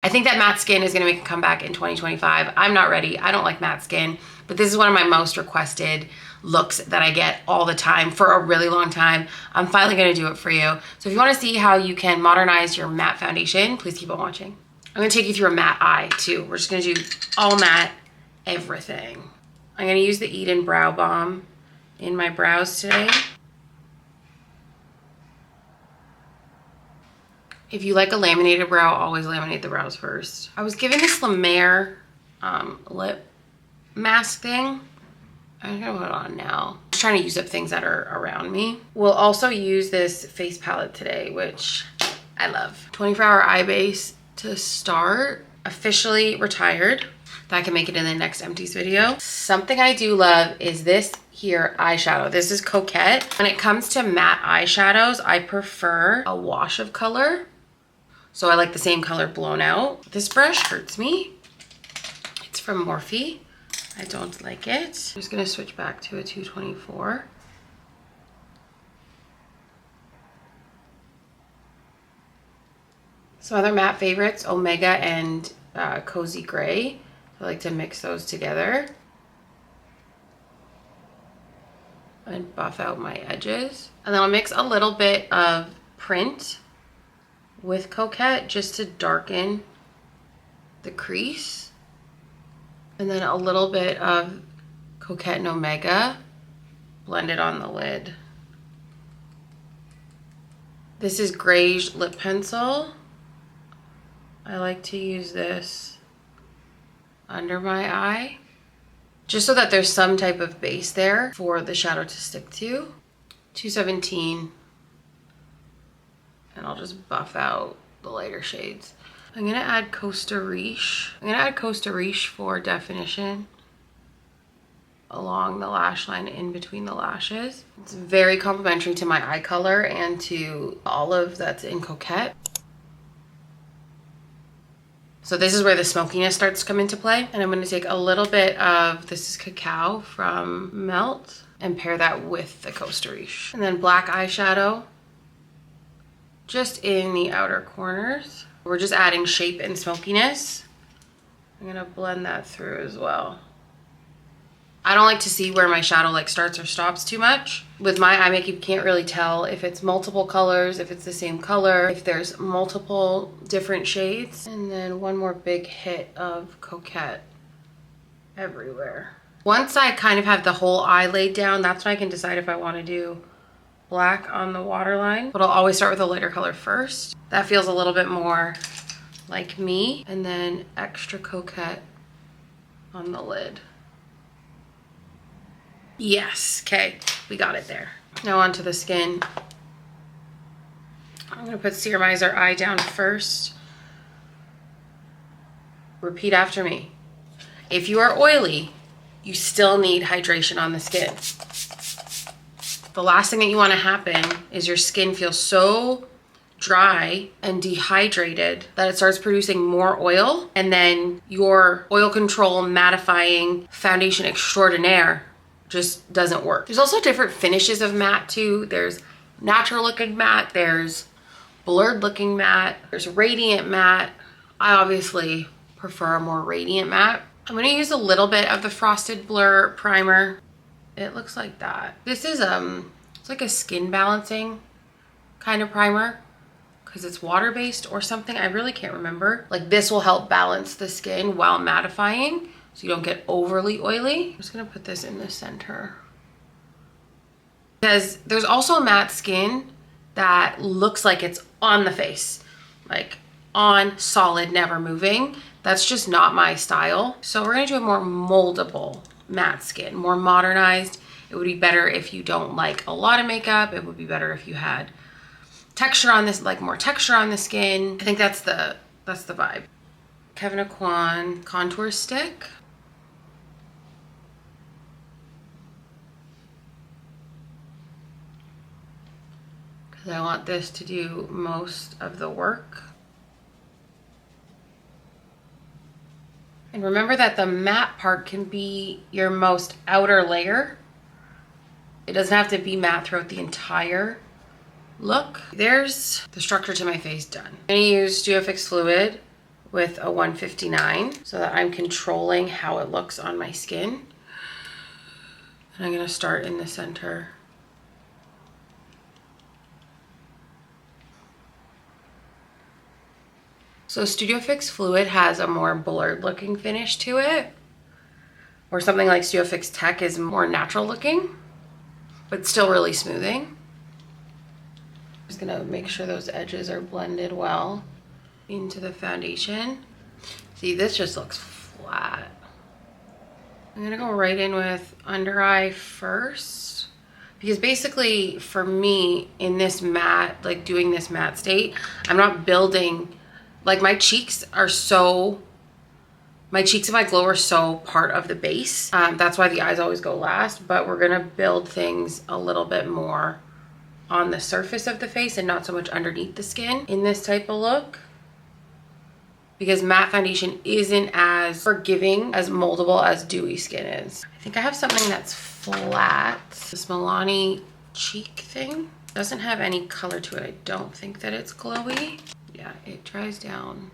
I think that matte skin is gonna make a comeback in 2025. I'm not ready. I don't like matte skin, but this is one of my most requested looks that I get all the time for a really long time. I'm finally gonna do it for you. So if you wanna see how you can modernize your matte foundation, please keep on watching. I'm gonna take you through a matte eye too. We're just gonna do all matte, everything. I'm gonna use the Eden Brow Balm in my brows today. If you like a laminated brow, always laminate the brows first. I was given this La Mer lip mask thing. I'm gonna put it on now. I'm just trying to use up things that are around me. We'll also use this face palette today, which I love. 24-hour eye base to start. Officially retired. That can make it in the next empties video. Something I do love is this here eyeshadow. This is Coquette. When it comes to matte eyeshadows, I prefer a wash of color. So I like the same color blown out. This brush hurts me. It's from MUFE. I don't like it. I'm just gonna switch back to a 224. Some other matte favorites, Omega and Cozy Gray. I like to mix those together and buff out my edges. And then I'll mix a little bit of print with Coquette just to darken the crease. And then a little bit of Coquette and Omega blended on the lid. This is Greige Lip Pencil. I like to use this under my eye, just so that there's some type of base there for the shadow to stick to. 217, and I'll just buff out the lighter shades. I'm gonna add Costa Riche. I'm gonna add Costa Riche for definition along the lash line in between the lashes. It's very complementary to my eye color and to olive that's in Coquette. So this is where the smokiness starts to come into play. And I'm gonna take a little bit of, this is Cacao from Melt, and pair that with the Costa Riche. And then black eyeshadow, just in the outer corners. We're just adding shape and smokiness. I'm gonna blend that through as well. I don't like to see where my shadow like starts or stops too much. With my eye makeup, you can't really tell if it's multiple colors, if it's the same color, if there's multiple different shades. And then one more big hit of Coquette everywhere. Once I kind of have the whole eye laid down, that's when I can decide if I want to do black on the waterline. But I'll always start with a lighter color first. That feels a little bit more like me. And then extra Coquette on the lid. Yes, okay, we got it there. Now onto the skin. I'm gonna put Serumizer Eye down first. Repeat after me. If you are oily, you still need hydration on the skin. The last thing that you wanna happen is your skin feels so dry and dehydrated that it starts producing more oil, and then your oil control mattifying foundation extraordinaire just doesn't work. There's also different finishes of matte too. There's natural looking matte, there's blurred looking matte, there's radiant matte. I obviously prefer a more radiant matte. I'm gonna use a little bit of the Frosted Blur primer. It looks like that. This is it's like a skin balancing kind of primer because it's water-based or something. I really can't remember. Like this will help balance the skin while mattifying, so you don't get overly oily. I'm just gonna put this in the center. Because there's also matte skin that looks like it's on the face, like on, solid, never moving. That's just not my style. So we're gonna do a more moldable matte skin, more modernized. It would be better if you don't like a lot of makeup. It would be better if you had texture on this, like more texture on the skin. I think that's the vibe. Kevyn Aucoin contour stick. Because I want this to do most of the work. And remember that the matte part can be your most outer layer. It doesn't have to be matte throughout the entire look. There's the structure to my face done. I'm gonna use Duo Fix Fluid with a 159 so that I'm controlling how it looks on my skin. And I'm gonna start in the center. So Studio Fix Fluid has a more blurred looking finish to it, or something like Studio Fix Tech is more natural looking, but still really smoothing. Just gonna make sure those edges are blended well into the foundation. See, this just looks flat. I'm gonna go right in with under eye first, because basically for me in this matte, like doing this matte state, I'm not building, like my cheeks and my glow are so part of the base. That's why the eyes always go last, but we're gonna build things a little bit more on the surface of the face and not so much underneath the skin in this type of look, because matte foundation isn't as forgiving, as moldable as dewy skin is. I think I have something that's flat. This Milani cheek thing doesn't have any color to it. I don't think that it's glowy. Yeah, it dries down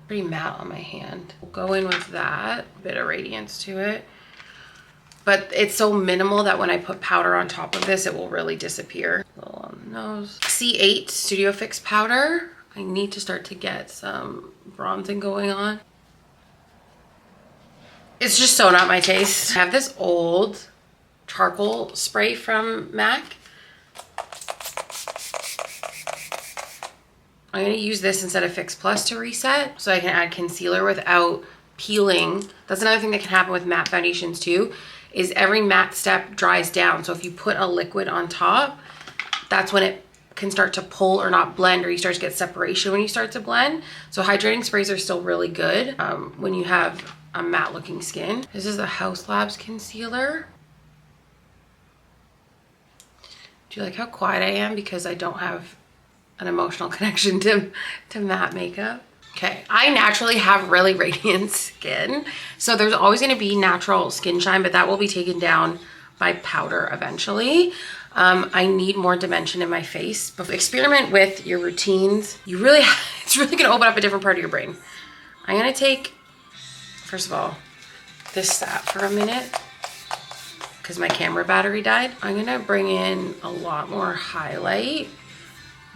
pretty matte on my hand. We'll go in with that, a bit of radiance to it. But it's so minimal that when I put powder on top of this, it will really disappear. A little on the nose. C8 Studio Fix powder. I need to start to get some bronzing going on. It's just so not my taste. I have this old charcoal spray from MAC. I'm gonna use this instead of Fix Plus to reset, so I can add concealer without peeling. That's another thing that can happen with matte foundations too, is every matte step dries down. So if you put a liquid on top, that's when it can start to pull or not blend, or you start to get separation when you start to blend. So hydrating sprays are still really good when you have a matte looking skin. This is the Haus Labs Concealer. Do you like how quiet I am? Because I don't have an emotional connection to matte makeup. Okay, I naturally have really radiant skin, so there's always going to be natural skin shine, but that will be taken down by powder eventually. I need more dimension in my face. But experiment with your routines. It's really going to open up a different part of your brain. I'm going to take, first of all, this sat for a minute because my camera battery died. I'm going to bring in a lot more highlight,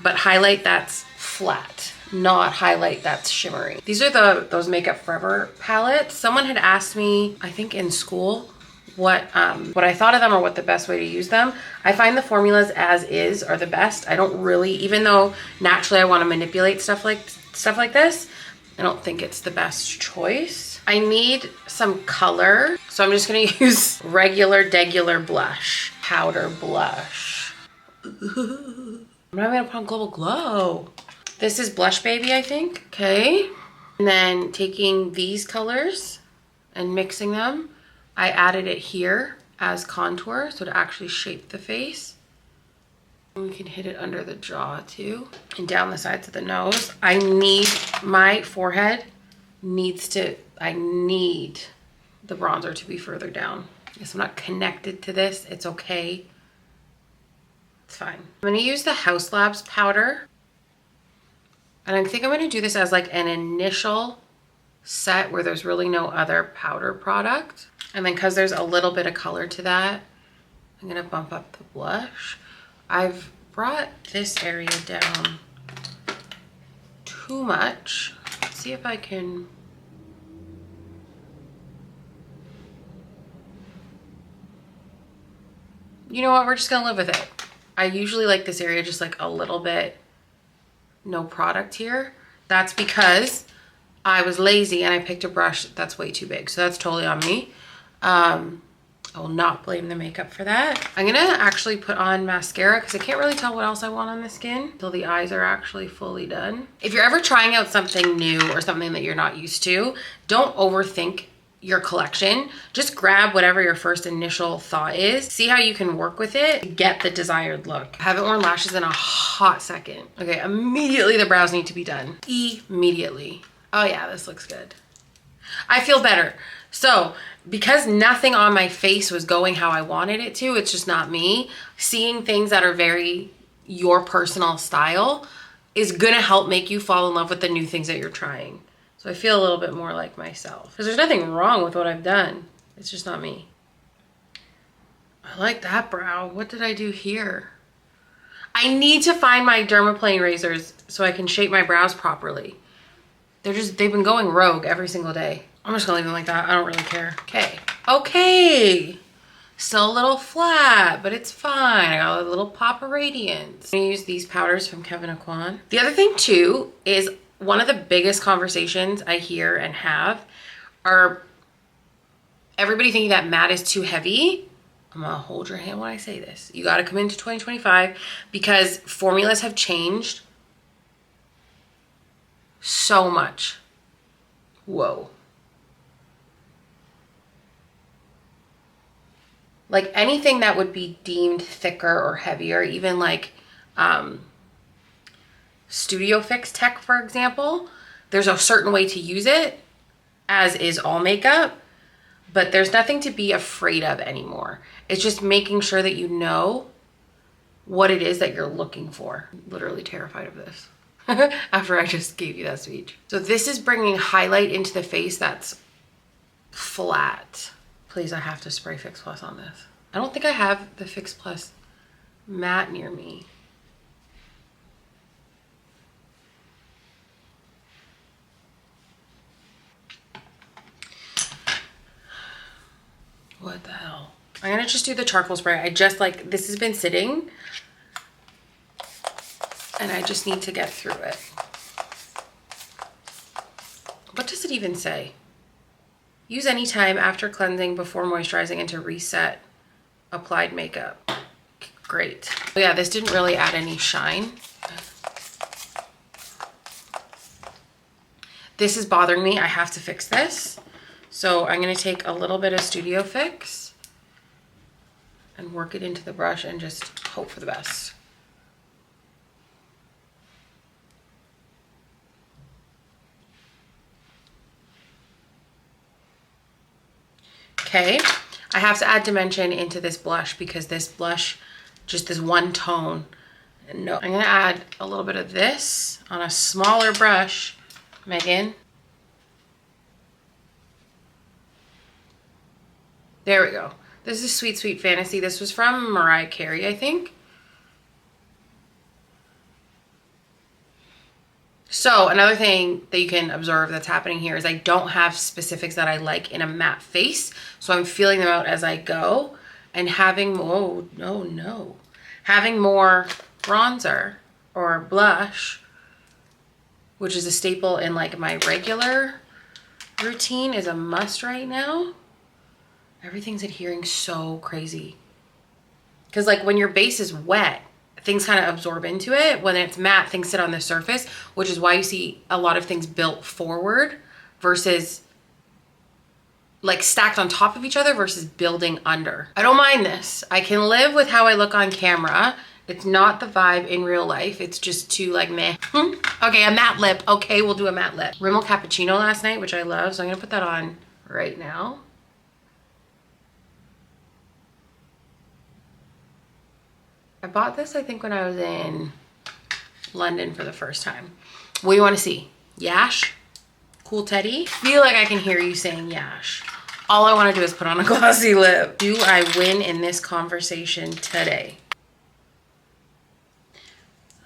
but highlight that's flat, not highlight that's shimmery. These are those Makeup Forever palettes. Someone had asked me, I think in school, what I thought of them or what the best way to use them. I find the formulas as is are the best. I don't really, even though naturally I want to manipulate stuff like this, I don't think it's the best choice. I need some color, so I'm just gonna use regular blush, powder blush. I'm not gonna put on Global Glow. This is Blushbaby, I think. Okay. And then taking these colors and mixing them, I added it here as contour, so to actually shape the face. And we can hit it under the jaw too, and down the sides of the nose. My forehead I need the bronzer to be further down. Yes, I'm not connected to this, it's okay. It's fine. I'm gonna use the Haus Labs powder. And I think I'm gonna do this as like an initial set where there's really no other powder product. And then because there's a little bit of color to that, I'm gonna bump up the blush. I've brought this area down too much. Let's see if I can. You know what, we're just gonna live with it. I usually like this area just like a little bit no product here. That's because I was lazy and I picked a brush that's way too big. So that's totally on me. I will not blame the makeup for that. I'm gonna actually put on mascara because I can't really tell what else I want on the skin until the eyes are actually fully done. If you're ever trying out something new or something that you're not used to, don't overthink your collection. Just grab whatever your first initial thought is. See how you can work with it to get the desired look. I haven't worn lashes in a hot second. Okay, immediately the brows need to be done. Immediately. Oh yeah, this looks good. I feel better. So because nothing on my face was going how I wanted it to, it's just not me. Seeing things that are very your personal style is gonna help make you fall in love with the new things that you're trying. So I feel a little bit more like myself. Because there's nothing wrong with what I've done. It's just not me. I like that brow. What did I do here? I need to find my dermaplane razors so I can shape my brows properly. They've been going rogue every single day. I'm just gonna leave them like that. I don't really care. Okay. Okay. Still a little flat, but it's fine. I got a little pop of radiance. I'm gonna use these powders from Kevyn Aucoin. The other thing too is one of the biggest conversations I hear and have are everybody thinking that matte is too heavy. I'm gonna hold your hand when I say this. You gotta come into 2025 because formulas have changed so much. Whoa. Like anything that would be deemed thicker or heavier, even like Studio Fix Tech, for example, there's a certain way to use it, as is all makeup, but there's nothing to be afraid of anymore. It's just making sure that you know what it is that you're looking for. I'm literally terrified of this after I just gave you that speech. So this is bringing highlight into the face that's flat. Please, I have to spray Fix Plus on this. I don't think I have the Fix Plus matte near me. What the hell? I'm gonna just do the charcoal spray. I just like, this has been sitting and I just need to get through it. What does it even say? Use anytime after cleansing, before moisturizing, and to reset applied makeup. Great. Oh yeah, this didn't really add any shine. This is bothering me. I have to fix this. So I'm gonna take a little bit of Studio Fix and work it into the brush and just hope for the best. Okay, I have to add dimension into this blush because this blush, just this one tone. No, I'm gonna add a little bit of this on a smaller brush, Megan. There we go. This is Sweet Sweet Fantasy. This was from Mariah Carey, I think. So another thing that you can observe that's happening here is I don't have specifics that I like in a matte face. So I'm feeling them out as I go and having, oh, no. Having more bronzer or blush, which is a staple in like my regular routine, is a must right now. Everything's adhering so crazy. Because like when your base is wet, things kind of absorb into it. When it's matte, things sit on the surface, which is why you see a lot of things built forward versus like stacked on top of each other versus building under. I don't mind this. I can live with how I look on camera. It's not the vibe in real life. It's just too like meh. Okay, a matte lip. Okay, we'll do a matte lip. Rimmel Cappuccino last night, which I love. So I'm gonna put that on right now. I bought this, I think, when I was in London for the first time. What do you want to see? Yash? Cool Teddy? I feel like I can hear you saying Yash. All I want to do is put on a glossy lip. Do I win in this conversation today?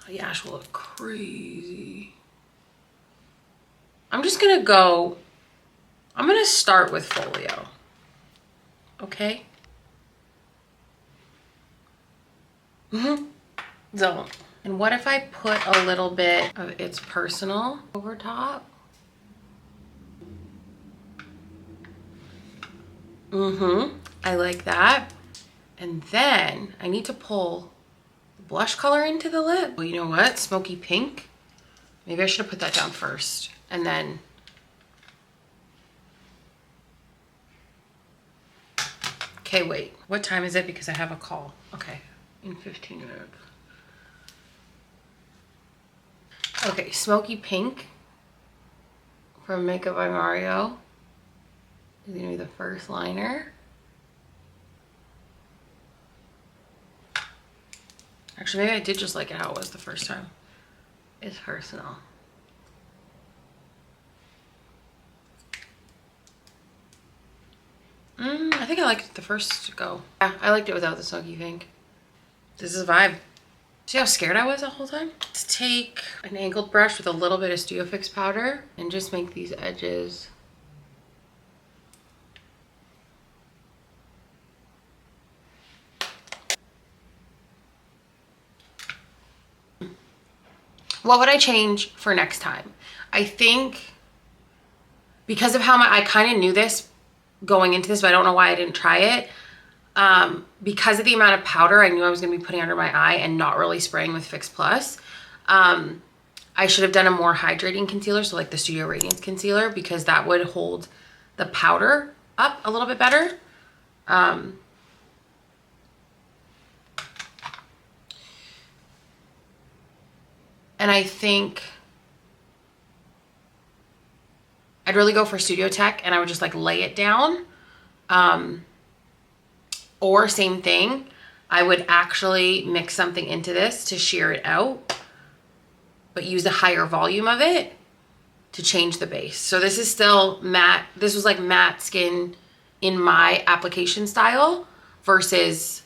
Oh, Yash will look crazy. I'm just going to go, I'm going to start with Folio. Okay? So, and what if I put a little bit of It's Personal over top? I like that. And then I need to pull the blush color into the lip. Well, you know what? Smoky pink. Maybe I should have put that down first. And then okay, wait. What time is it? Because I have a call. Okay. In 15 minutes. Okay, Smoky Pink from Makeup by Mario is gonna be the first liner. Actually, maybe I did just like it how it was the first time. is personal. I think I liked it the first go. Yeah, I liked it without the soggy thing. This is a vibe. See how scared I was the whole time? Let's take an angled brush with a little bit of Studio Fix powder and just make these edges. What would I change for next time? I think because of how I kind of knew this going into this, but I don't know why I didn't try it. Because of the amount of powder I knew I was going to be putting under my eye and not really spraying with Fix Plus, I should have done a more hydrating concealer, so like the Studio Radiance concealer, because that would hold the powder up a little bit better. And I think I'd really go for Studio Tech, and I would just like lay it down. Or same thing, I would actually mix something into this to sheer it out, but use a higher volume of it to change the base. So this is still matte. This was like matte skin in my application style versus,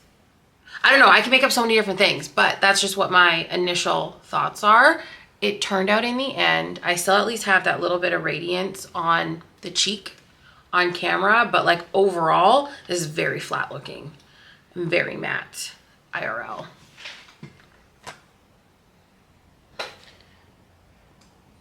I don't know, I can make up so many different things, but that's just what my initial thoughts are. It turned out in the end, I still at least have that little bit of radiance on the cheek on camera, but like overall, this is very flat looking, very matte IRL.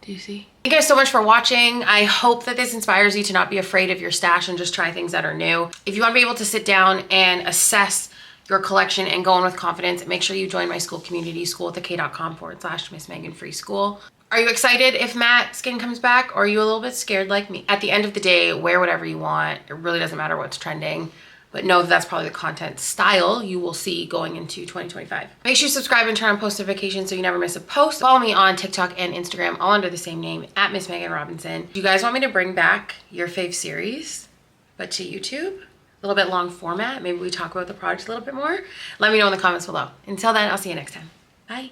Do you see? Thank you guys so much for watching. I hope that this inspires you to not be afraid of your stash and just try things that are new. If you want to be able to sit down and assess your collection and go in with confidence, make sure you join my SKOOL community, skoolwithak.com/Miss Megan Free School. Are you excited if matte skin comes back, or are you a little bit scared like me? At the end of the day, wear whatever you want. It really doesn't matter what's trending, but know that that's probably the content style you will see going into 2025. Make sure you subscribe and turn on post notifications so you never miss a post. Follow me on TikTok and Instagram, all under the same name, at Miss Megan Robinson. Do you guys want me to bring back your fave series, but to YouTube? A little bit long format. Maybe we talk about the product a little bit more. Let me know in the comments below. Until then, I'll see you next time. Bye.